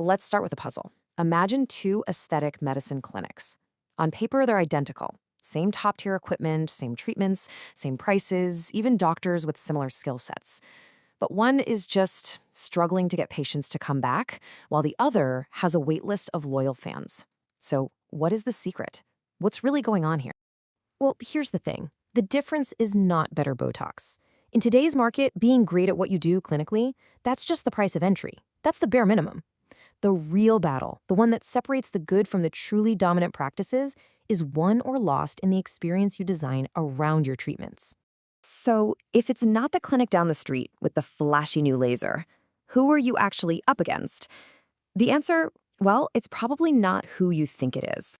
let's start with a puzzle. Imagine two aesthetic medicine clinics. On paper, they're identical. Same top-tier equipment, same treatments, same prices, even doctors with similar skill sets. But one is just struggling to get patients to come back, while the other has a wait list of loyal fans. So, what is the secret? What's really going on here? Well, here's the thing. The difference is not better Botox. In today's market, being great at what you do clinically, that's just the price of entry. That's the bare minimum. The real battle, the one that separates the good from the truly dominant practices, is won or lost in the experience you design around your treatments. So, if it's not the clinic down the street with the flashy new laser, who are you actually up against? The answer, well, it's probably not who you think it is.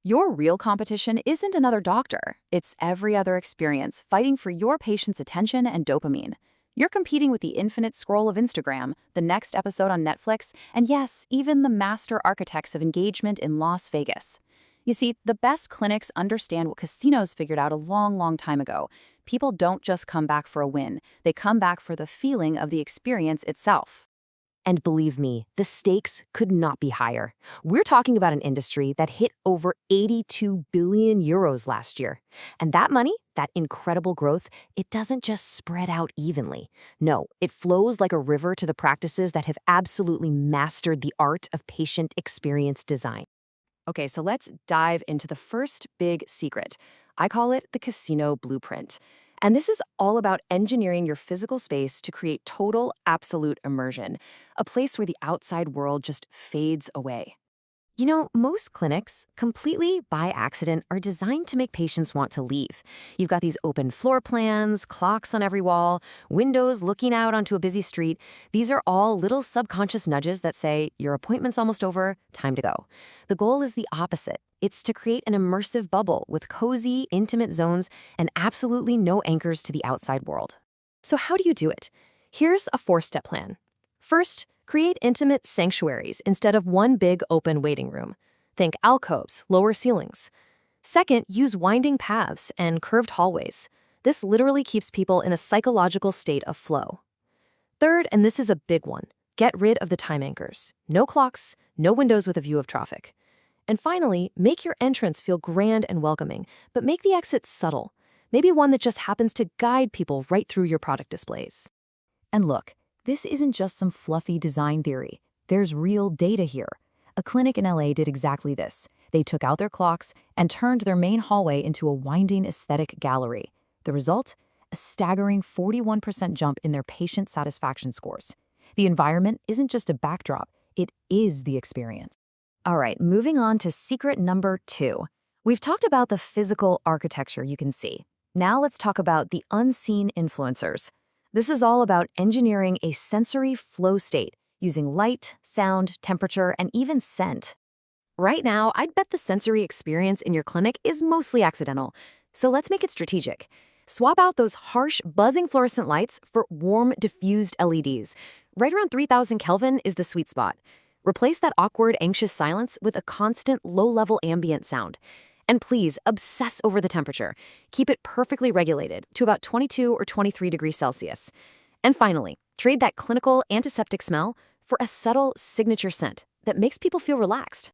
Your real competition isn't another doctor. It's every other experience fighting for your patient's attention and dopamine. You're competing with the infinite scroll of Instagram, the next episode on Netflix, and yes, even the master architects of engagement in Las Vegas. You see, the best clinics understand what casinos figured out a long, long time ago. People don't just come back for a win. They come back for the feeling of the experience itself. And believe me, the stakes could not be higher. We're talking about an industry that hit over 82 billion euros last year. And that money, that incredible growth, it doesn't just spread out evenly. No, it flows like a river to the practices that have absolutely mastered the art of patient experience design. Okay, so let's dive into the first big secret. I call it the casino blueprint. And this is all about engineering your physical space to create total, absolute immersion, a place where the outside world just fades away. You know, most clinics, completely by accident, are designed to make patients want to leave. You've got these open floor plans, clocks on every wall, windows looking out onto a busy street. These are all little subconscious nudges that say, your appointment's almost over, time to go. The goal is the opposite. It's to create an immersive bubble with cozy, intimate zones and absolutely no anchors to the outside world. So how do you do it? Here's a 4-step plan. First, create intimate sanctuaries instead of one big open waiting room. Think alcoves, lower ceilings. Second, use winding paths and curved hallways. This literally keeps people in a psychological state of flow. Third, and this is a big one, get rid of the time anchors. No clocks, no windows with a view of traffic. And finally, make your entrance feel grand and welcoming, but make the exit subtle. Maybe one that just happens to guide people right through your product displays. And look, this isn't just some fluffy design theory. There's real data here. A clinic in LA did exactly this. They took out their clocks and turned their main hallway into a winding aesthetic gallery. The result? A staggering 41% jump in their patient satisfaction scores. The environment isn't just a backdrop, it is the experience. All right, moving on to secret number 2. We've talked about the physical architecture you can see. Now let's talk about the unseen influencers. This is all about engineering a sensory flow state using light, sound, temperature, and even scent. Right now, I'd bet the sensory experience in your clinic is mostly accidental, so let's make it strategic. Swap out those harsh, buzzing fluorescent lights for warm, diffused LEDs. Right around 3000 Kelvin is the sweet spot. Replace that awkward, anxious silence with a constant, low-level ambient sound. And please, obsess over the temperature. Keep it perfectly regulated to about 22 or 23 degrees Celsius. And finally, trade that clinical antiseptic smell for a subtle signature scent that makes people feel relaxed.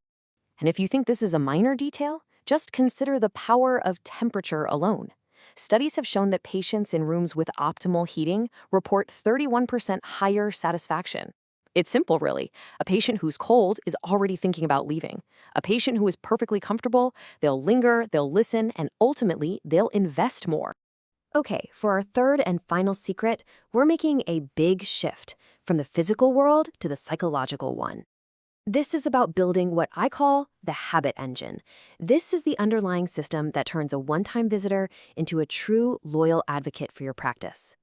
And if you think this is a minor detail, just consider the power of temperature alone. Studies have shown that patients in rooms with optimal heating report 31% higher satisfaction. It's simple, really. A patient who's cold is already thinking about leaving. A patient who is perfectly comfortable, they'll linger, they'll listen, and ultimately, they'll invest more. Okay, for our third and final secret, we're making a big shift from the physical world to the psychological one. This is about building what I call the habit engine. This is the underlying system that turns a one-time visitor into a true loyal advocate for your practice.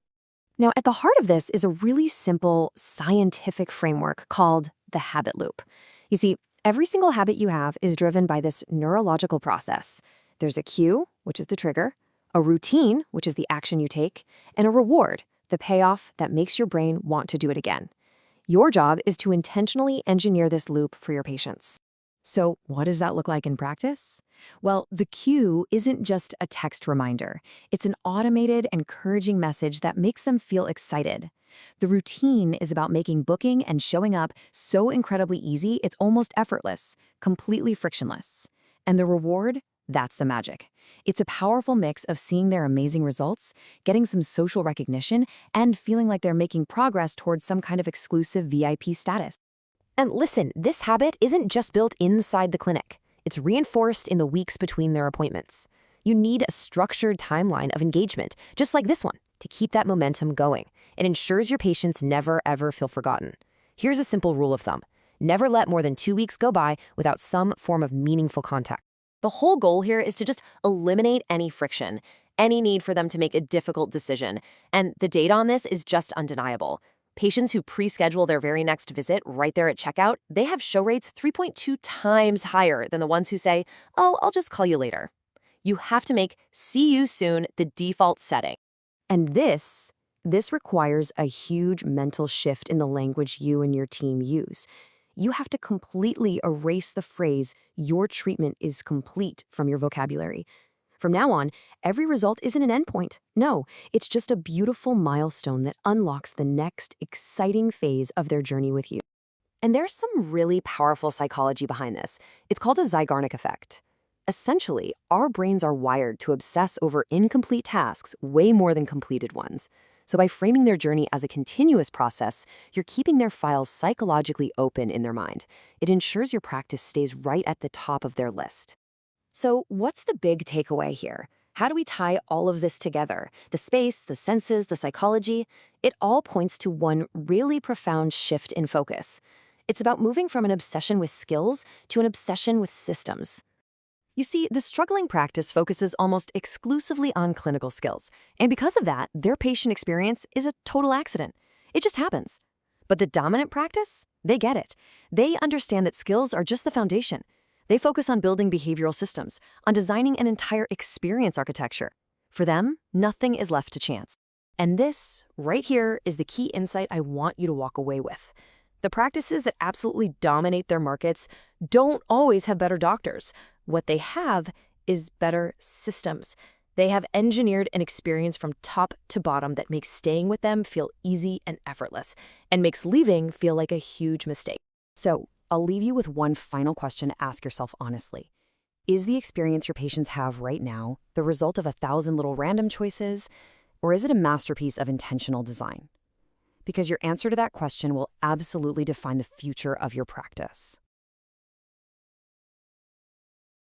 Now, at the heart of this is a really simple scientific framework called the habit loop. You see, every single habit you have is driven by this neurological process. There's a cue, which is the trigger, a routine, which is the action you take, and a reward, the payoff that makes your brain want to do it again. Your job is to intentionally engineer this loop for your patients. So what does that look like in practice? Well, the cue isn't just a text reminder. It's an automated, encouraging message that makes them feel excited. The routine is about making booking and showing up so incredibly easy, it's almost effortless, completely frictionless. And the reward? That's the magic. It's a powerful mix of seeing their amazing results, getting some social recognition, and feeling like they're making progress towards some kind of exclusive VIP status. And listen, this habit isn't just built inside the clinic. It's reinforced in the weeks between their appointments. You need a structured timeline of engagement, just like this one, to keep that momentum going. It ensures your patients never, ever feel forgotten. Here's a simple rule of thumb. Never let more than 2 weeks go by without some form of meaningful contact. The whole goal here is to just eliminate any friction, any need for them to make a difficult decision. And the data on this is just undeniable. Patients who pre-schedule their very next visit right there at checkout, they have show rates 3.2 times higher than the ones who say, "Oh, I'll just call you later." You have to make "see you soon" the default setting. And this requires a huge mental shift in the language you and your team use. You have to completely erase the phrase, "your treatment is complete," from your vocabulary. From now on, every result isn't an endpoint. No, it's just a beautiful milestone that unlocks the next exciting phase of their journey with you. And there's some really powerful psychology behind this. It's called a Zeigarnik effect. Essentially, our brains are wired to obsess over incomplete tasks way more than completed ones. So by framing their journey as a continuous process, you're keeping their files psychologically open in their mind. It ensures your practice stays right at the top of their list. So what's the big takeaway here? How do we tie all of this together? The space, the senses, the psychology? It all points to one really profound shift in focus. It's about moving from an obsession with skills to an obsession with systems. You see, the struggling practice focuses almost exclusively on clinical skills, and because of that, their patient experience is a total accident. It just happens. But the dominant practice? They get it. They understand that skills are just the foundation. They focus on building behavioral systems, on designing an entire experience architecture. For them, nothing is left to chance. And this, right here, is the key insight I want you to walk away with. The practices that absolutely dominate their markets don't always have better doctors. What they have is better systems. They have engineered an experience from top to bottom that makes staying with them feel easy and effortless, and makes leaving feel like a huge mistake. So, I'll leave you with one final question to ask yourself honestly. Is the experience your patients have right now the result of 1,000 little random choices, or is it a masterpiece of intentional design? Because your answer to that question will absolutely define the future of your practice.